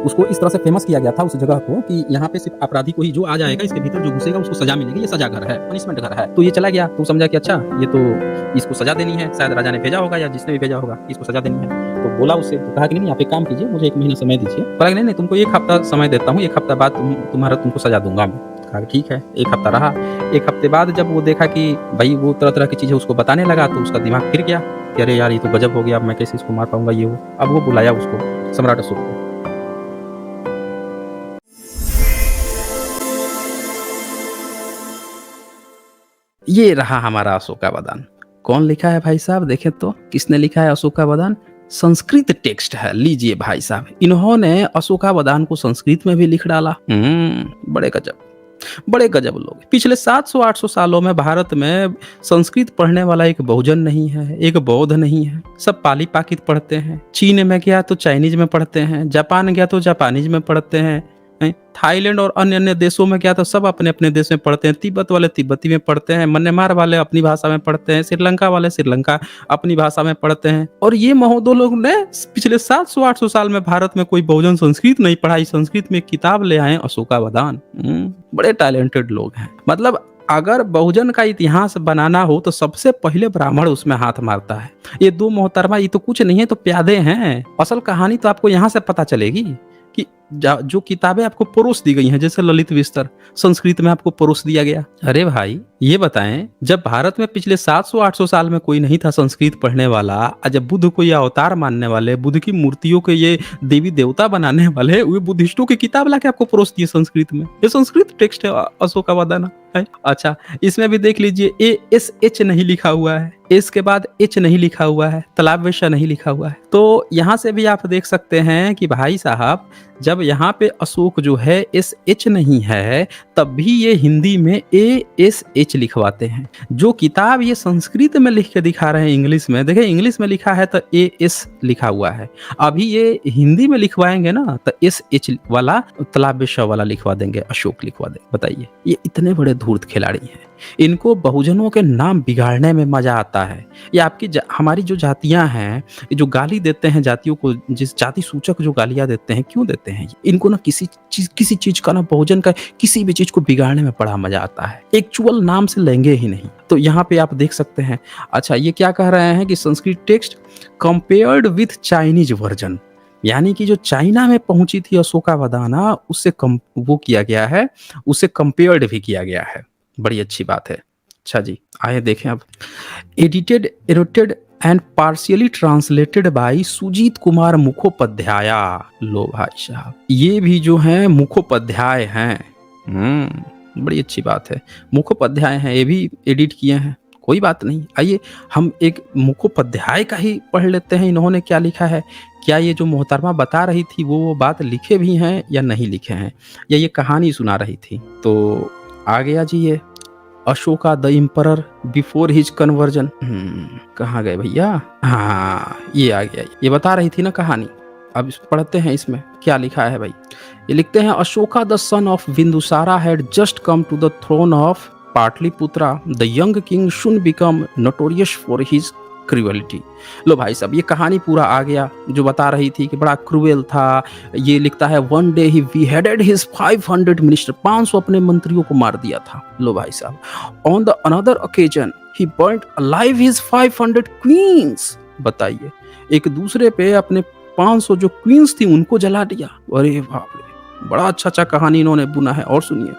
उसको इस तरह से फेमस किया गया था उस जगह को कि यहाँ पे सिर्फ अपराधी को ही जो आ जाएगा, इसके भीतर जो घुसेगा उसको सजा मिलेगी, ये सजा घर है, पनिशमेंट घर है। तो ये चला गया, तो समझा कि अच्छा ये तो इसको सजा देनी है, शायद राजा ने भेजा होगा या जिसने भी भेजा होगा, इसको सजा देनी है। तो बोला उससे, तो कहा कि नहीं आप एक काम कीजिए, मुझे 1 महीना समय दीजिए। बोला नहीं नहीं, तुमको 1 हफ्ता समय देता हूँ, 1 हफ्ता बाद तुमको सजा दूंगा मैं। कहा ठीक है। 1 हफ्ता रहा। 1 हफ्ते बाद जब वो देखा कि भाई वो तरह तरह की चीजें उसको बताने लगा, तो उसका दिमाग फिर गया कि अरे यार ये तो गजब हो गया, अब मैं कैसे इसको मार पाऊंगा ये वो। अब वो बुलाया उसको, सम्राट अशोक को। ये रहा हमारा अशोकावदान। कौन लिखा है भाई साहब, देखें तो किसने लिखा है अशोकावदान? संस्कृत टेक्स्ट है, लीजिए भाई साहब, इन्होंने अशोकावदान को संस्कृत में भी लिख डाला। बड़े गजब, बड़े गजब लोग। पिछले 700-800 सालों में भारत में संस्कृत पढ़ने वाला एक बहुजन नहीं है, एक बौद्ध नहीं है, सब पाली पाकित पढ़ते हैं। चीन में गया तो चाइनीज में पढ़ते हैं, जापान गया तो जापानीज में पढ़ते हैं, थाईलैंड और अन्य अन्य देशों में गया तो सब अपने अपने देश में पढ़ते हैं, तिब्बत वाले तिब्बती में पढ़ते हैं, म्यांमार वाले अपनी भाषा में पढ़ते हैं, श्रीलंका वाले श्रीलंका अपनी भाषा में पढ़ते हैं। और ये महोदय लोग ने पिछले 700-800 साल में भारत में कोई बहुजन संस्कृत नहीं पढ़ाई, संस्कृत में किताब ले आए अशोकावदान। बड़े टैलेंटेड लोग हैं। मतलब अगर बहुजन का इतिहास बनाना हो तो सबसे पहले ब्राह्मण उसमें हाथ मारता है। ये 2 मोहतरमा ये तो कुछ नहीं है, तो प्यादे हैं। असल कहानी तो आपको यहाँ से पता चलेगी कि जो किताबें आपको परोस दी गई हैं, जैसे ललित विस्तर संस्कृत में आपको परोस दिया गया। अरे भाई ये बताएं, जब भारत में पिछले 700-800 साल में कोई नहीं था संस्कृत पढ़ने वाला, और जब बुद्ध को ये अवतार मानने वाले, बुद्ध की मूर्तियों के ये देवी देवता बनाने वाले, वे बुद्धिस्टों की किताब लाके आपको परोस दिए संस्कृत में। ये संस्कृत टेक्स्ट है अशोकावदान है। अच्छा, इसमें भी देख लीजिए, ASH नहीं लिखा हुआ है, एस के बाद H नहीं लिखा हुआ है, तालाब वैश्य नहीं लिखा हुआ है। तो यहाँ से भी आप देख सकते हैं कि भाई साहब जब यहाँ पे अशोक जो है SH नहीं है, तब भी ये हिंदी में ASH लिखवाते हैं। जो किताब ये संस्कृत में लिख के दिखा रहे हैं इंग्लिश में, देखिए इंग्लिश में लिखा है तो AS लिखा हुआ है, अभी ये हिंदी में लिखवाएंगे ना तो SH वाला तालाब वैश्य वाला लिखवा देंगे, अशोक लिखवा देंगे। बताइए, ये इतने बड़े धूर्त खिलाड़ी हैं। इनको बहुजनों के नाम बिगाड़ने में मजा आता है। ये आपकी हमारी जो जातियां हैं, ये जो गाली देते हैं जातियों को, जिस जाति सूचक जो गालियां देते हैं, क्यों देते हैं? इनको ना किसी चीज का ना, बहुजन का किसी भी चीज को बिगाड़ने में बड़ा मजा आता है। एक्चुअल नाम से लेंगे ही नहीं। तो यहाँ पे आप देख सकते हैं। अच्छा, ये क्या कह रहे हैं कि Sanskrit text compared with Chinese version, यानी कि जो चाइना में पहुंची थी अशोकावदाना, उससे वो किया गया है, उससे कंपेयर्ड भी किया गया है। बड़ी अच्छी बात है। अच्छा जी, आइए देखें अब। Edited, annotated and partially translated by Sujit Kumar Mukhopadhyay. लो भाई साहब, ये भी जो है मुखोपाध्याय हैं। बड़ी अच्छी बात है, मुखोपाध्याय हैं, ये भी एडिट किए हैं। कोई बात नहीं, आइए हम एक मुखोपाध्याय का ही पढ़ लेते हैं, इन्होंने क्या लिखा है। क्या ये जो मोहतरमा बता रही थी वो बात लिखे भी हैं या नहीं लिखे हैं, या ये कहानी सुना रही थी। तो आ गया जी ये Ashoka the emperor before his conversion. कहाँ गए भैया? हाँ, ये आ गया। ये बता रही थी ना कहानी। अब पढ़ते हैं इसमें क्या लिखा है भाई। ये लिखते हैं, Ashoka the son of Bindusara had just come to the throne of Pataliputra. The young king should become notorious for his cruelty. लो भाई साहब, ये कहानी पूरा आ गया जो बता रही थी कि बड़ा क्रूएल था। ये लिखता है, वन डे ही beheaded his 500 मिनिस्टर, 500 अपने मंत्रियों को मार दिया था। लो भाई साहब, on the another occasion he burnt alive his 500 queens. बताइए, एक दूसरे पे अपने 500 जो क्वींस थी उनको जला दिया। अरे बाप रे, बड़ा अच्छा कहानी इन्होंने बुना है। और सुनिए,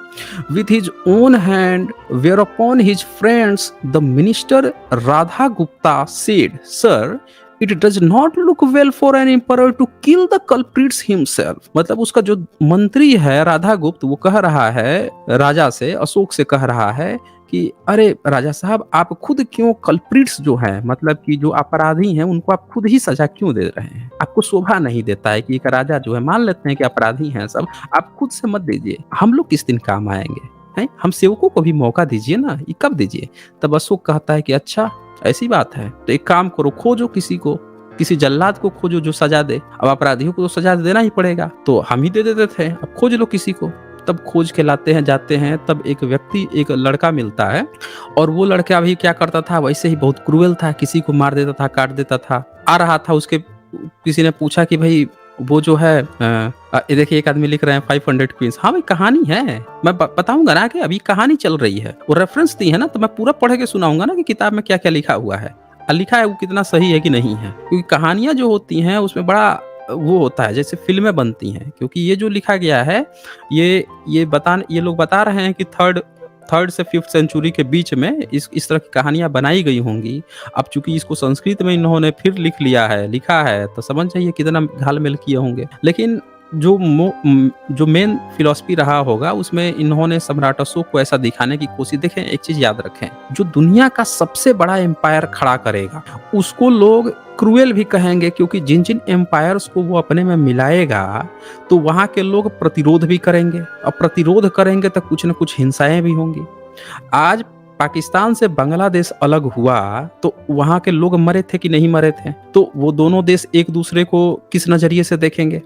with his own hand whereupon his friends the minister Radha Gupta said, sir it does not look well for an emperor to kill the culprits himself. मतलब उसका जो मंत्री है राधा गुप्त, वो कह रहा है राजा से, अशोक से कह रहा है कि अरे राजा साहब, आप खुद क्यों कल्प्रिट्स जो हैं, मतलब कि जो अपराधी हैं, उनको आप खुद ही सजा क्यों दे रहे हैं? आपको शोभा नहीं देता है कि एक राजा जो है, मान लेते हैं कि अपराधी हैं सब, आप खुद से मत दीजिए, हम लोग किस दिन काम आएंगे हैं? हम सेवकों को भी मौका दीजिए ना, ये कब दीजिए? तब अशोक कहता है कि अच्छा ऐसी बात है, तो एक काम करो, खोजो किसी को, किसी जल्लाद को खोजो जो सजा दे। अब अपराधियों को तो सजा देना ही पड़ेगा, तो हम ही दे देते थे, अब खोज लो किसी को। तब खोज के लाते हैं, जाते हैं, तब एक व्यक्ति, एक लड़का मिलता है, और वो लड़का भी क्या करता था, वैसे ही बहुत क्रूएल था, किसी को मार देता था, काट देता था। आ रहा था, उसके किसी ने पूछा कि भाई वो जो है ये देखिए एक आदमी लिख रहे हैं 500 क्वींस। हाँ भाई कहानी है, मैं बताऊंगा ना कि अभी कहानी चल रही है, वो रेफरेंस दी है ना, तो मैं पूरा पढ़ के सुनाऊंगा ना कि किताब में क्या क्या लिखा हुआ है, लिखा है वो कितना सही है कि नहीं है, क्योंकि कहानियां जो होती हैं उसमें बड़ा वो होता है, जैसे फिल्में बनती हैं, क्योंकि ये जो लिखा गया है ये लोग बता रहे हैं कि थर्ड से फिफ्थ सेंचुरी के बीच में इस तरह की कहानियां बनाई गई होंगी। अब चूंकि इसको संस्कृत में इन्होंने फिर लिखा है, तो समझ जाइए कितना घाल-मेल किए होंगे। लेकिन जो मेन फिलॉसफी रहा होगा उसमें इन्होंने सम्राट अशोक को ऐसा दिखाने की कोशिश। देखें एक चीज याद रखें, जो दुनिया का सबसे बड़ा एम्पायर खड़ा करेगा उसको लोग क्रूएल भी कहेंगे, क्योंकि जिन जिन एम्पायर्स को वो अपने में मिलाएगा तो वहां के लोग प्रतिरोध भी करेंगे, और प्रतिरोध करेंगे तो कुछ न कुछ हिंसाएं भी होंगी। आज पाकिस्तान से बांग्लादेश अलग हुआ तो वहां के लोग मरे थे कि नहीं मरे थे, तो वो दोनों देश एक दूसरे को किस नजरिए से देखेंगे।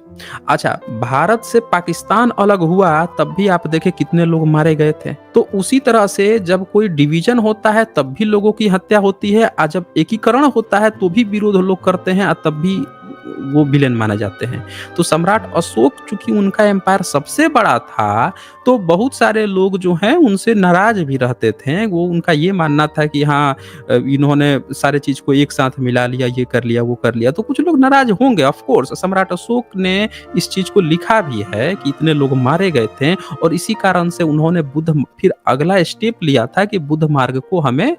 अच्छा, भारत से पाकिस्तान अलग हुआ तब भी आप देखें कितने लोग मारे गए थे। तो उसी तरह से जब कोई डिवीजन होता है तब भी लोगों की हत्या होती है, और जब एकीकरण होता है तो भी विरोध लोग करते हैं, और तब भी वो विलेन माने जाते हैं। तो सम्राट अशोक चूंकि उनका एम्पायर सबसे बड़ा था, तो बहुत सारे लोग जो हैं उनसे नाराज भी रहते थे। वो उनका ये मानना था कि हाँ इन्होंने सारे चीज को एक साथ मिला लिया, ये कर लिया वो कर लिया, तो कुछ लोग नाराज होंगे ऑफ कोर्स। सम्राट अशोक ने इस चीज को लिखा भी है कि इतने लोग मारे गए थे, और इसी कारण से उन्होंने फिर अगला स्टेप लिया था कि बुद्ध मार्ग को हमें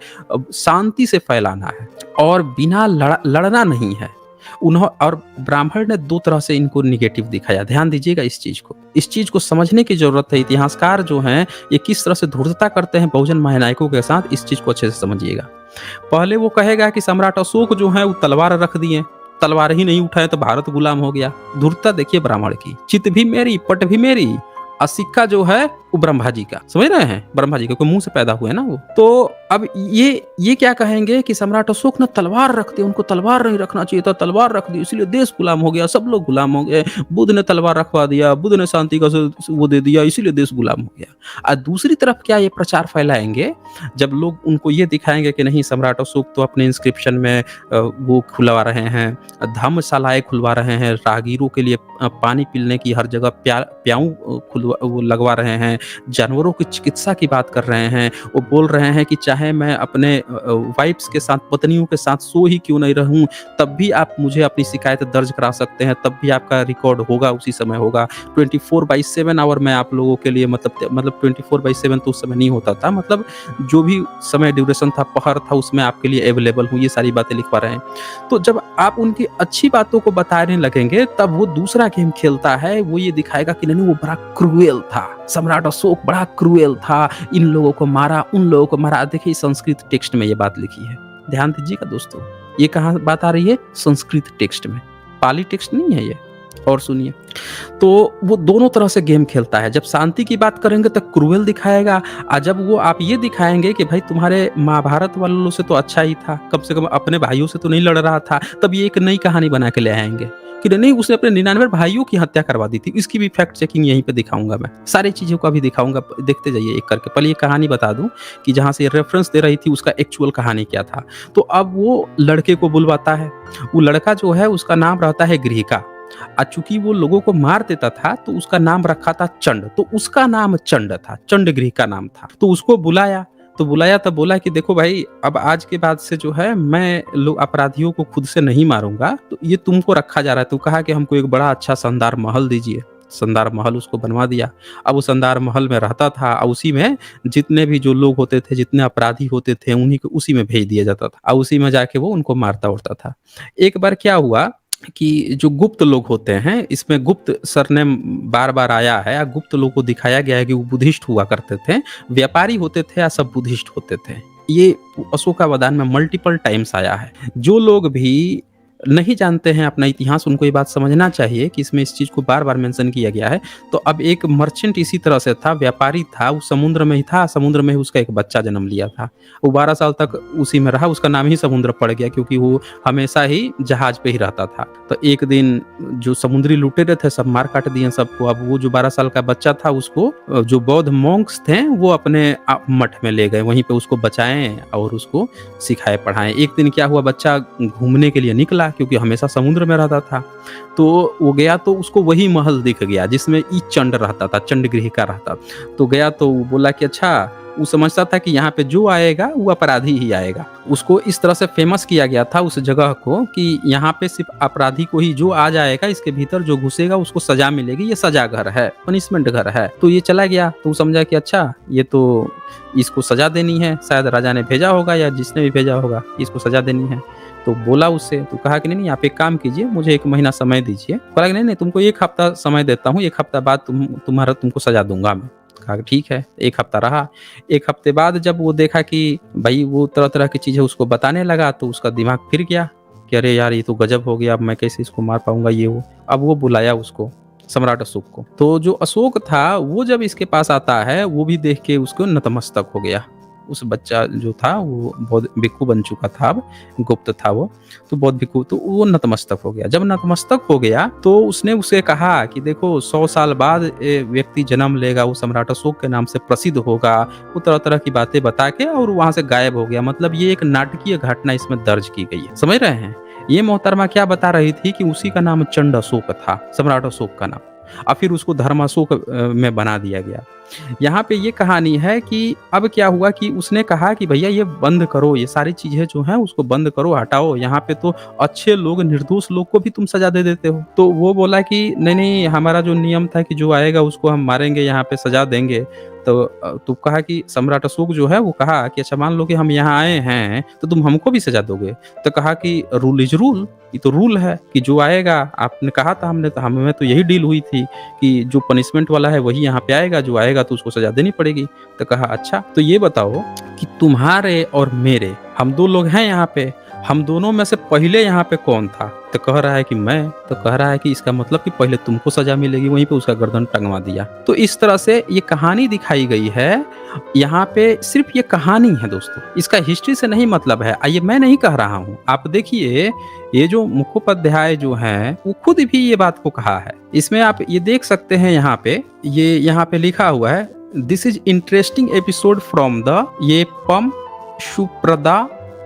शांति से फैलाना है और बिना लड़ना नहीं है। और ब्राह्मण ने दो तरह से इनको निगेटिव दिखाया, ध्यान दीजिएगा इस चीज को समझने की जरूरत है। इतिहासकार जो हैं ये किस तरह से धूर्तता करते हैं बहुजन महानायकों के साथ, इस चीज को अच्छे से समझिएगा। पहले वो कहेगा कि सम्राट अशोक जो है वो तलवार रख दिए, तलवार ही नहीं उठाए तो भारत गुलाम हो गया। धूर्तता देखिए ब्राह्मण की, चित भी मेरी पट भी मेरी, और सिक्का जो है वो ब्रह्मा जी का, समझ रहे हैं, ब्रह्मा जी के मुंह से पैदा हुए ना वो। तो अब ये क्या कहेंगे कि सम्राट अशोक ने तलवार रख दी, उनको तलवार नहीं रखना चाहिए था, तलवार रख दी इसलिए देश गुलाम हो गया, सब लोग गुलाम हो गए। बुद्ध ने तलवार रखवा दिया, बुद्ध ने शांति का वो दे दिया, इसीलिए देश गुलाम हो गया। और दूसरी तरफ क्या ये प्रचार फैलाएंगे, जब लोग उनको ये दिखाएंगे कि नहीं सम्राट अशोक तो अपने इंस्क्रिप्शन में वो खुलवा रहे हैं, धर्मशालाएं खुलवा रहे हैं, राहगीरों के लिए पानी पीने की हर जगह प्याऊ वो लगवा रहे हैं, जानवरों की चिकित्सा की बात कर रहे हैं। वो बोल रहे हैं कि चाहे मैं अपने वाइफ्स के साथ, पत्नियों के साथ सो ही क्यों नहीं रहूं, तब भी आप मुझे अपनी शिकायत दर्ज करा सकते हैं, तब भी आपका रिकॉर्ड होगा, उसी समय होगा। 24/7 आवर मैं आप लोगों के लिए, मतलब 24/7 तो उस समय नहीं होता था, मतलब जो भी समय ड्यूरेशन था, पहर था, उसमें आपके लिए अवेलेबल हूँ, ये सारी बातें लिखवा रहे हैं। तो जब आप उनकी अच्छी बातों को बताने लगेंगे तब वो दूसरा गेम खेलता है, वो ये दिखाएगा कि नहीं वो बड़ा क्रूएल था, सम्राट अशोक बड़ा क्रूएल था, इन लोगों को मारा, उन लोगों को मारा। देखिए संस्कृत टेक्स्ट में ये बात लिखी है, ध्यान दीजिएगा दोस्तों, ये कहाँ बात आ रही है, संस्कृत टेक्स्ट में, पाली टेक्स्ट नहीं है ये। और सुनिए, तो वो दोनों तरह से गेम खेलता है। जब शांति की बात करेंगे तो क्रूएल दिखाएगा, और जब वो आप ये दिखाएंगे कि भाई तुम्हारे महाभारत वालों से तो अच्छा ही था, कम से कम अपने भाइयों से तो नहीं लड़ रहा था, तब ये एक नई कहानी बना के ले आएंगे कि नहीं उसने अपने 99 भाइयों की हत्या करवा दी थी। इसकी भी फैक्ट चेकिंग यहीं पे दिखाऊंगा, मैं सारी चीजों का भी दिखाऊंगा, देखते जाइए एक करके। पहले ये कहानी बता दूं कि जहां से रेफरेंस दे रही थी उसका एक्चुअल कहानी क्या था। तो अब वो लड़के को बुलवाता है, वो लड़का जो है उसका नाम रहता है गृहिका, और चूंकि वो लोगों को मार देता था तो उसका नाम रखा था चंड, तो उसका नाम चंड था, चंड गृह का नाम था। तो उसको बुलाया तब बोला कि देखो भाई, अब आज के बाद से जो है मैं लोग अपराधियों को खुद से नहीं मारूंगा, तो ये तुमको रखा जा रहा है। तो कहा कि हमको एक बड़ा अच्छा शानदार महल दीजिए, शानदार महल उसको बनवा दिया। अब वो शानदार महल में रहता था, और उसी में जितने भी जो लोग होते थे, जितने अपराधी होते थे, उन्हीं को उसी में भेज दिया जाता था, और उसी में जाके वो उनको मारता उड़ता था। एक बार क्या हुआ कि जो गुप्त लोग होते हैं, इसमें गुप्त सरनेम बार बार आया है, गुप्त लोग को दिखाया गया है कि वो बुद्धिस्ट हुआ करते थे, व्यापारी होते थे या सब बुद्धिस्ट होते थे। ये अशोकावदान में मल्टीपल टाइम्स आया है। जो लोग भी नहीं जानते हैं अपना इतिहास, उनको ये बात समझना चाहिए कि इसमें इस चीज को बार बार मेंशन किया गया है। तो अब एक मर्चेंट इसी तरह से था, व्यापारी था, वो समुद्र में ही था, समुद्र में ही उसका एक बच्चा जन्म लिया था। वो 12 साल तक उसी में रहा, उसका नाम ही समुद्र पड़ गया, क्योंकि वो हमेशा ही जहाज पे ही रहता था। तो एक दिन जो समुद्री लुटेरे थे सब मार काट दिए सबको। अब वो जो 12 साल का बच्चा था, उसको जो बौद्ध मॉन्क्स थे वो अपने मठ में ले गए, वहीं पे उसको बचाएं और उसको सिखाए पढ़ाएं। एक दिन क्या हुआ, बच्चा घूमने के लिए निकला गया क्योंकि हमेशा समुद्र में रहता था। तो वो गया तो उसको वही महल दिख गया जिसमें ई चंड रहता था, चंडगृह का रहता। तो गया तो वो बोला कि अच्छा, वो समझता था कि यहाँ पे जो आएगा वो अपराधी ही आएगा। उसको इस तरह से फेमस किया गया था उस जगह को कि यहाँ पे सिर्फ अपराधी को ही, जो आ जाएगा इसके भीतर जो घुसेगा उसको सजा मिलेगी, ये सजा घर है, पनिशमेंट घर है। तो ये चला गया तो समझा कि अच्छा ये तो इसको सजा देनी है, शायद राजा ने भेजा होगा या जिसने भी भेजा होगा, इसको सजा देनी है। तो बोला उससे, तो कहा कि नहीं आप एक काम कीजिए, मुझे 1 महीना समय दीजिए। बोला कि नहीं तुमको 1 हफ्ता समय देता हूँ, 1 हफ्ता बाद तुमको सजा दूंगा मैं। कहा कि ठीक है। 1 हफ्ता रहा। 1 हफ्ते बाद जब वो देखा कि भाई वो तरह तरह की चीजें उसको बताने लगा तो उसका दिमाग फिर गया कि अरे यार ये तो गजब हो गया, अब मैं कैसे इसको मार पाऊंगा ये वो। अब वो बुलाया उसको, सम्राट अशोक को। तो जो अशोक था वो जब इसके पास आता है वो भी देख के उसको नतमस्तक हो गया। उस बच्चा जो था वो बौद्ध भिक्खु बन चुका था, अब गुप्त था वो, तो बौद्ध भिक्खु, तो वो नतमस्तक हो गया। जब नतमस्तक हो गया तो उसने उसे कहा कि देखो 100 साल बाद व्यक्ति जन्म लेगा, वो सम्राट अशोक के नाम से प्रसिद्ध होगा। वो तरह तरह की बातें बता के और वहां से गायब हो गया। मतलब ये एक नाटकीय घटना इसमें दर्ज की गई है, समझ रहे हैं। ये मोहतरमा क्या बता रही थी कि उसी का नाम चंड अशोक था, सम्राट अशोक का नाम, और फिर उसको धर्माशोक में बना दिया गया। यहाँ पे ये कहानी है कि अब क्या हुआ कि उसने कहा कि भैया ये बंद करो, ये सारी चीजें जो हैं उसको बंद करो, हटाओ। यहाँ पे तो अच्छे लोग, निर्दोष लोग को भी तुम सजा दे देते हो। तो वो बोला कि नहीं नहीं, हमारा जो नियम था कि जो आएगा उसको हम मारेंगे, यहाँ पे सजा देंगे। तो कहा कि सम्राट अशोक जो है वो कहा कि अच्छा मान लो कि हम यहाँ आए हैं तो तुम हमको भी सजा दोगे। तो कहा कि रूल इज रूल, ये तो रूल है कि जो आएगा, आपने कहा था, हमने तो हमें तो यही डील हुई थी कि जो पनिशमेंट वाला है वही यहाँ पे आएगा, जो आएगा तो उसको सजा देनी पड़ेगी। तो कहा अच्छा तो ये बताओ कि तुम्हारे और मेरे, हम 2 लोग हैं यहाँ पे, हम दोनों में से पहले यहाँ पे कौन था? तो कह रहा है कि मैं। तो कह रहा है कि इसका मतलब कि पहले तुमको सजा मिलेगी। वहीं पे उसका गर्दन टंगवा दिया। तो इस तरह से ये कहानी दिखाई गई है। यहाँ पे सिर्फ ये कहानी है दोस्तों, इसका हिस्ट्री से नहीं मतलब है। ये मैं नहीं कह रहा हूँ, आप देखिए ये जो मुखोपाध्याय जो हैं वो खुद भी ये बात को कहा है। इसमें आप ये देख सकते हैं, यहाँ पे लिखा हुआ है, this is interesting episode from the ये पम सुप्रदा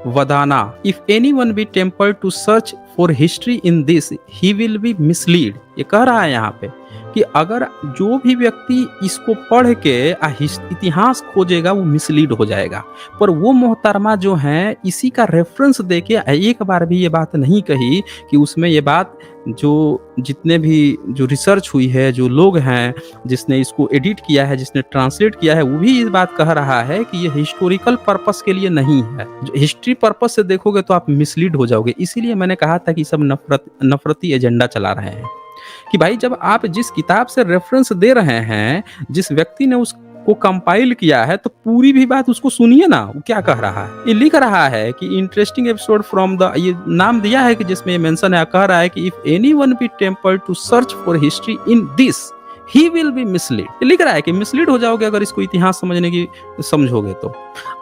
वदाना। If anyone be tempted to search for history in this he will be mislead. ये कह रहा है यहाँ पे कि अगर जो भी व्यक्ति इसको पढ़ के इतिहास खोजेगा वो मिसलीड हो जाएगा। पर वो मोहतरमा जो हैं इसी का रेफरेंस देके एक बार भी ये बात नहीं कही कि उसमें ये बात, जो जितने भी जो रिसर्च हुई है, जो लोग हैं, जिसने इसको एडिट किया है, जिसने ट्रांसलेट किया है, वो भी इस बात कह रहा है कि ये हिस्टोरिकल पर्पस के लिए नहीं है। जो हिस्ट्री पर्पस से देखोगे तो आप मिसलीड हो जाओगे। इसीलिए मैंने कहा था कि सब नफरती एजेंडा चला रहे हैं कि भाई जब आप जिस किताब से रेफरेंस दे रहे हैं, जिस व्यक्ति ने उसको कंपाइल किया है, तो पूरी भी बात उसको सुनिए ना, वो क्या कह रहा है। ये लिख रहा है कि इंटरेस्टिंग एपिसोड फ्रॉम द, ये नाम दिया है कि जिसमें ये मेंशन है, कह रहा है कि if anyone be tempted to search for history in this he will be mislead. ये लिख रहा है कि मिसलीड हो जाओगे अगर इसको इतिहास समझने की समझोगे तो।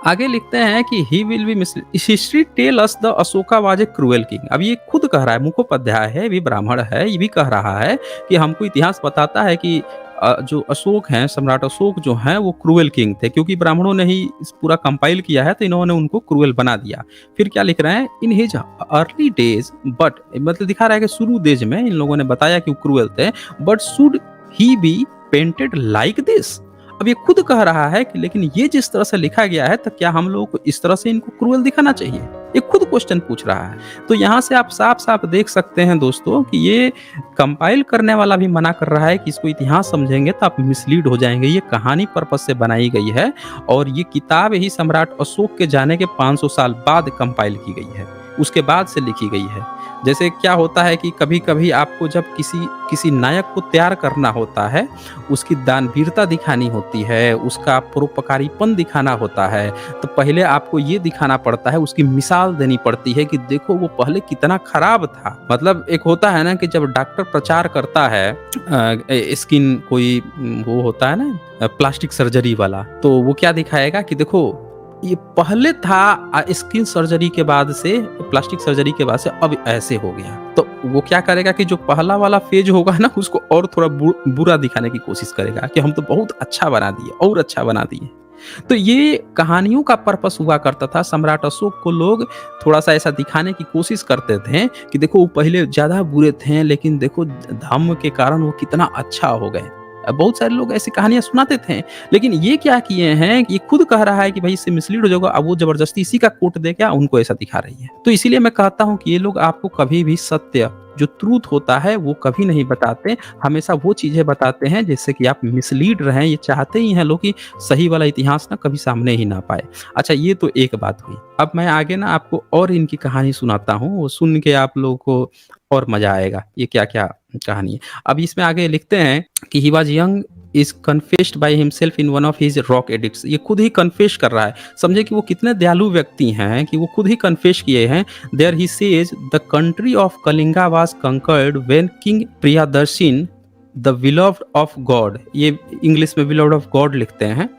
आगे लिखते हैं कि he will be mislead, history tell us the Ashoka was a cruel king. अब ये खुद कह रहा है, मुखोपाध्याय है, भी ब्राह्मण है, ये भी कह रहा है कि हमको इतिहास बताता है कि जो अशोक हैं, सम्राट अशोक जो हैं वो क्रूएल किंग थे, क्योंकि ब्राह्मणों ने ही इस पूरा कंपाइल किया है तो इन्होंने उनको क्रूएल बना दिया। फिर क्या लिख रहे हैं, in his early days, but मतलब दिखा रहा है कि शुरू डेज में इन लोगों ने बताया कि वो क्रूएल थे, but should he be painted like this. अब ये खुद कह रहा है कि लेकिन ये जिस तरह से लिखा गया है, तो क्या हम लोगों को इस तरह से इनको क्रूएल दिखाना चाहिए? ये खुद क्वेश्चन पूछ रहा है। तो यहाँ से आप साफ साफ देख सकते हैं दोस्तों कि ये कंपाइल करने वाला भी मना कर रहा है कि इसको इतिहास समझेंगे तो आप मिसलीड हो जाएंगे। ये कहानी पर्पस से बनाई गई है और ये किताब ही सम्राट अशोक के जाने के 500 साल बाद कंपाइल की गई है, उसके बाद से लिखी गई है। जैसे क्या होता है कि कभी कभी आपको जब किसी नायक को तैयार करना होता है, उसकी दानवीरता दिखानी होती है, उसका परोपकारीपन दिखाना होता है, तो पहले आपको ये दिखाना पड़ता है, उसकी मिसाल देनी पड़ती है कि देखो वो पहले कितना खराब था। मतलब एक होता है ना कि जब डॉक्टर प्रचार करता है, स्किन कोई वो होता है ना प्लास्टिक सर्जरी वाला, तो वो क्या दिखाएगा कि देखो ये पहले था, स्किन सर्जरी के बाद से, प्लास्टिक सर्जरी के बाद से अब ऐसे हो गया। तो वो क्या करेगा कि जो पहला वाला फेज होगा ना, उसको और थोड़ा बुरा दिखाने की कोशिश करेगा कि हम तो बहुत अच्छा बना दिए और अच्छा बना दिए। तो ये कहानियों का पर्पस हुआ करता था। सम्राट अशोक को लोग थोड़ा-सा ऐसा दिखाने की कोशिश करते थे कि देखो वो पहले ज़्यादा बुरे थे, लेकिन देखो धम्म के कारण वो कितना अच्छा हो गए। बहुत सारे लोग ऐसी कहानियाँ सुनाते थे, लेकिन ये क्या किए हैं कि ये खुद कह रहा है कि भाई इससे मिसलीड हो जाओगे, अब वो ज़बरदस्ती इसी का कोट दे के उनको ऐसा दिखा रही है। तो इसीलिए मैं कहता हूँ कि ये लोग आपको कभी भी सत्य जो ट्रूथ होता है वो कभी नहीं बताते, हमेशा वो चीज़ें बताते हैं जिससे कि आप मिसलीड रहें। ये चाहते ही हैं लोग कि सही वाला इतिहास ना कभी सामने ही ना पाए। अच्छा, ये तो एक बात हुई। अब मैं आगे ना आपको और इनकी कहानी सुनाता हूँ, वो सुन के आप लोगों को और मज़ा आएगा, ये क्या-क्या कहानी है। अब इसमें आगे लिखते हैं कि he was young is confessed by himself in one of his rock addicts. ये खुद ही कन्फेस कर रहा है। समझे कि वो कितने दयालु व्यक्ति हैं कि वो खुद ही कन्फेस किए हैं। There he says the country of Kalinga was conquered when king Priyadarshan the beloved of god, ये इंग्लिश में बिलोव्ड ऑफ गॉड लिखते हैं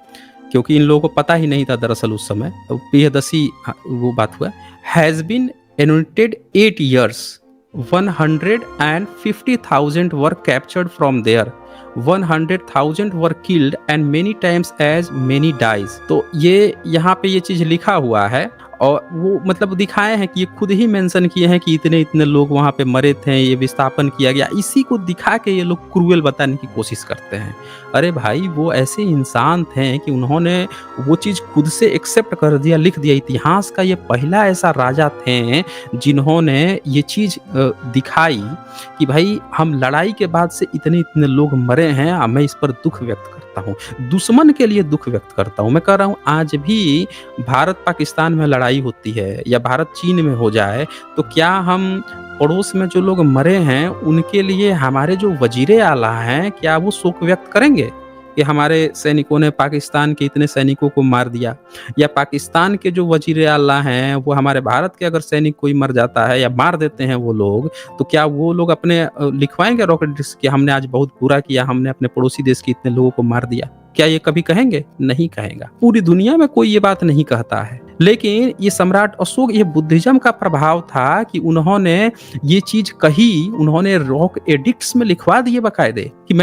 क्योंकि इन लोगों को पता ही नहीं था दरअसल उस समय। तो प्रियदर्शी वो बात हुआ, has been anointed 8 years, 150,000 were captured from there, 100,000 were killed and many times as many dies। तो ये यहाँ पे ये चीज़ लिखा हुआ है और वो मतलब दिखाए हैं कि ये खुद ही मेंशन किए हैं कि इतने इतने लोग वहाँ पे मरे थे, ये विस्थापन किया गया। इसी को दिखा के ये लोग क्रूएल बताने की कोशिश करते हैं। अरे भाई, वो ऐसे इंसान थे कि उन्होंने वो चीज़ खुद से एक्सेप्ट कर दिया, लिख दिया। इतिहास का ये पहला ऐसा राजा थे जिन्होंने ये चीज़ दिखाई कि भाई हम लड़ाई के बाद से इतने इतने लोग मरे हैं, अब मैं इस पर दुख व्यक्त करता हूँ, दुश्मन के लिए दुख व्यक्त करता हूँ। मैं कह रहा हूँ आज भी भारत पाकिस्तान में लड़ाई होती है या भारत चीन में हो जाए, तो क्या हम पड़ोस में जो लोग मरे हैं उनके लिए हमारे जो वजीरे आला हैं, क्या वो शोक व्यक्त करेंगे कि हमारे सैनिकों ने पाकिस्तान के इतने सैनिकों को मार दिया? या पाकिस्तान के जो वजीरे आला हैं वो हमारे भारत के अगर सैनिक कोई मर जाता है या मार देते हैं वो लोग, तो क्या वो लोग अपने लिखवाएंगे रॉकेट कि हमने आज बहुत बुरा किया, हमने अपने पड़ोसी देश के इतने लोगों को मार दिया? क्या ये कभी कहेंगे? नहीं कहेगा। पूरी दुनिया में कोई ये बात नहीं कहता है। लेकिन ये सम्राट अशोक, ये बुद्धिज्म का प्रभाव था कि उन्होंने ये चीज़ कही, उन्होंने रॉक एडिक्ट्स में लिखवा दिए बाकायदे कि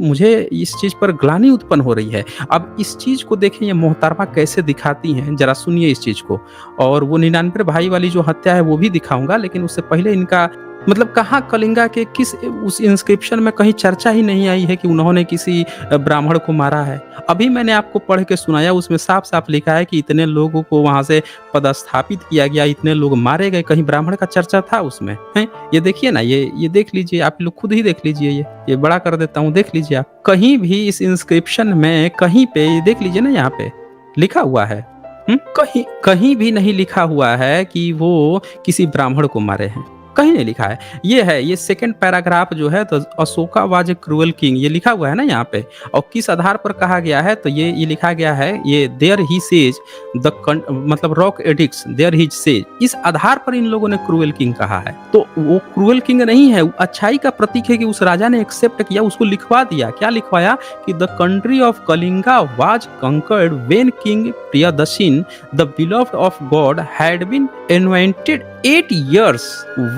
मुझे इस चीज़ पर ग्लानि उत्पन्न हो रही है। अब इस चीज़ को देखें ये मोहतरमा कैसे दिखाती हैं, ज़रा सुनिए इस चीज़ को। और वो 99 भाई वाली जो हत्या है वो भी दिखाऊंगा, लेकिन उससे पहले इनका मतलब कहाँ कलिंगा के किस उस इंस्क्रिप्शन में कहीं चर्चा ही नहीं आई है कि उन्होंने किसी ब्राह्मण को मारा है। अभी मैंने आपको पढ़ के सुनाया, उसमें साफ-साफ लिखा है कि इतने लोगों को वहाँ से पदस्थापित किया गया, इतने लोग मारे गए, कहीं ब्राह्मण का चर्चा था उसमें? हैं? ये देखिए ना, ये देख लीजिए, आप लोग खुद ही देख लीजिए, ये बड़ा कर देता हूँ, देख लीजिए आप। कहीं भी इस इंस्क्रिप्शन में कहीं पे ये देख लीजिए ना, यहाँ पे लिखा हुआ है। कहीं कहीं भी नहीं लिखा हुआ है कि वो किसी ब्राह्मण को मारे हैं, कहीं नहीं लिखा है। ये है, ये सेकंड पैराग्राफ जो है, तो Ashoka was A cruel king, ये लिखा हुआ है ना यहाँ पे। और किस आधार पर कहा गया है, तो ये लिखा गया है, ये देयर ही सेज द मतलब rock edicts, there he says, इस आधार पर इन लोगों ने क्रूअल किंग कहा है। तो वो क्रूअल किंग नहीं है, वो अच्छाई का प्रतीक है कि उस राजा ने एक्सेप्ट किया, उसको लिखवा दिया। क्या लिखवाया कि the country of Kalinga was conquered when king Priyadarshan the beloved of god had been anointed 8 years,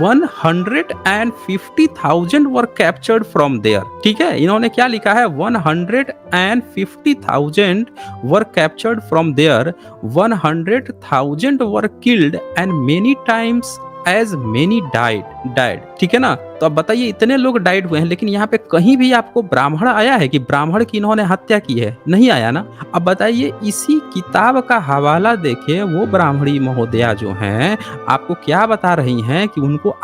150,000 were captured from there। ठीक है, इन्होंने क्या लिखा है, 150,000 were captured from there, 100,000 were killed and many times as many died। ठीक है ना? तो अब बताइए, इतने लोग डाइड हुए हैं, लेकिन यहाँ पे कहीं भी आपको ब्राह्मण आया है कि ब्राह्मण की इन्होंने हत्या की है? नहीं आया ना। अब बताइए, इसी किताब का हवाला देके वो ब्राह्मणी महोदया जो हैं आपको क्या बता रही हैं कि उनको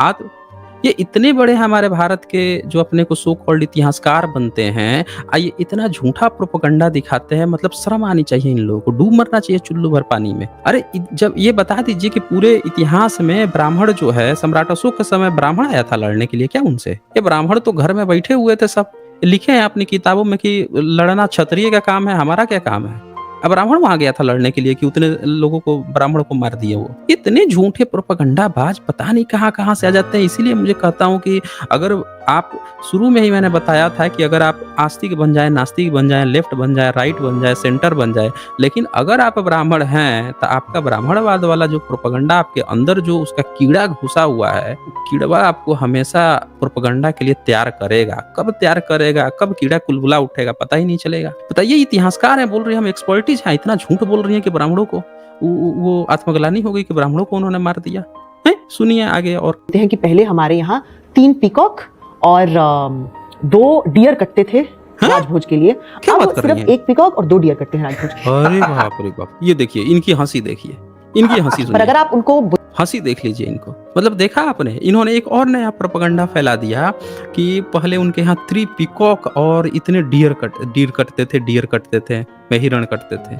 ये इतने बड़े हमारे भारत के जो अपने को सो कॉल्ड इतिहासकार बनते हैं, ये इतना झूठा प्रोपेगेंडा दिखाते हैं। मतलब शर्म आनी चाहिए इन लोगों को, डूब मरना चाहिए चुल्लू भर पानी में। अरे जब ये बता दीजिए कि पूरे इतिहास में ब्राह्मण जो है, सम्राट अशोक के समय ब्राह्मण आया था लड़ने के लिए क्या उनसे? ये ब्राह्मण तो घर में बैठे हुए थे सब, लिखे हैं अपनी किताबों में कि लड़ना क्षत्रिय का काम है, हमारा क्या काम है? अब ब्राह्मण वहां गया था लड़ने के लिए कि उतने लोगों को, ब्राह्मण को मार दिए। वो इतने झूठे प्रोपेगेंडाबाज पता नहीं कहां कहां से आ जाते हैं। इसीलिए मुझे कहता हूं कि अगर आप, शुरू में ही मैंने बताया था कि अगर आप आस्तिक बन जाए, नास्तिक बन जाए, लेफ्ट बन जाए, राइट बन जाए, सेंटर बन जाए, लेकिन अगर आप ब्राह्मण हैं तो आपका ब्राह्मणवाद वाला जो प्रोपेगेंडा आपके अंदर जो उसका कीड़ा घुसा हुआ है, कीड़वा आपको हमेशा प्रोपेगेंडा के लिए तैयार करेगा। कब तैयार करेगा, कब कीड़ा कुलबुला उठेगा, पता ही नहीं चलेगा। बताइए, इतिहासकार हैं, बोल रहे हैं हम एक्सपर्ट सेलिब्रिटीज हैं इतना झूठ बोल रही हैं कि ब्राह्मणों को वो आत्मग्लानि हो गई कि ब्राह्मणों को उन्होंने मार दिया है। सुनिए आगे और कहते हैं कि पहले हमारे यहाँ 3 पीकॉक और 2 डियर कटते थे राजभोज के लिए। क्या अब बात कर रही सिर्फ हैं? 1 पीकॉक और 2 डियर कटते हैं राजभोज के लिए। अरे बाप रे बाप, ये देखिए इनकी हंसी, देखिए इनकी हंसी पर सुनिए, अगर आप उनको हंसी देख लीजिए इनको। मतलब देखा आपने, इन्होंने एक और नया प्रोपेगेंडा फैला दिया कि पहले उनके यहाँ 3 पीकॉक और इतने डियर कटते थे, में हिरण कटते थे।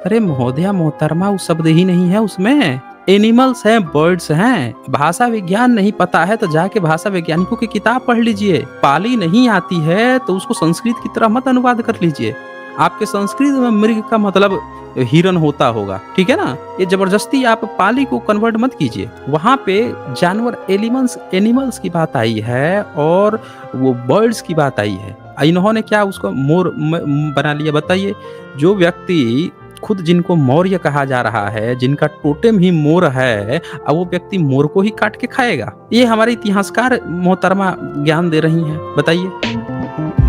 अरे महोदया मोहतरमा, वो शब्द ही नहीं है उसमें, एनिमल्स हैं, बर्ड्स हैं। भाषा विज्ञान नहीं पता है तो जाके भाषा वैज्ञानिकों की किताब पढ़ लीजिए। पाली नहीं आती है तो उसको संस्कृत की तरह मत अनुवाद कर लीजिए। आपके संस्कृत में मृग का मतलब हिरन होता होगा, ठीक है ना। ये जबरदस्ती आप पाली को कन्वर्ट मत कीजिए। वहां पे जानवर एनिमल्स की बात आई है और वो बर्ड्स की बात आई है। इन्होंने क्या उसको मोर बना लिया, बताइए। जो व्यक्ति खुद जिनको मौर्य कहा जा रहा है, जिनका टोटेम ही मोर है, अब वो व्यक्ति मोर को ही काट के खाएगा। ये हमारे इतिहासकार मोहतरमा ज्ञान दे रही हैं, बताइए।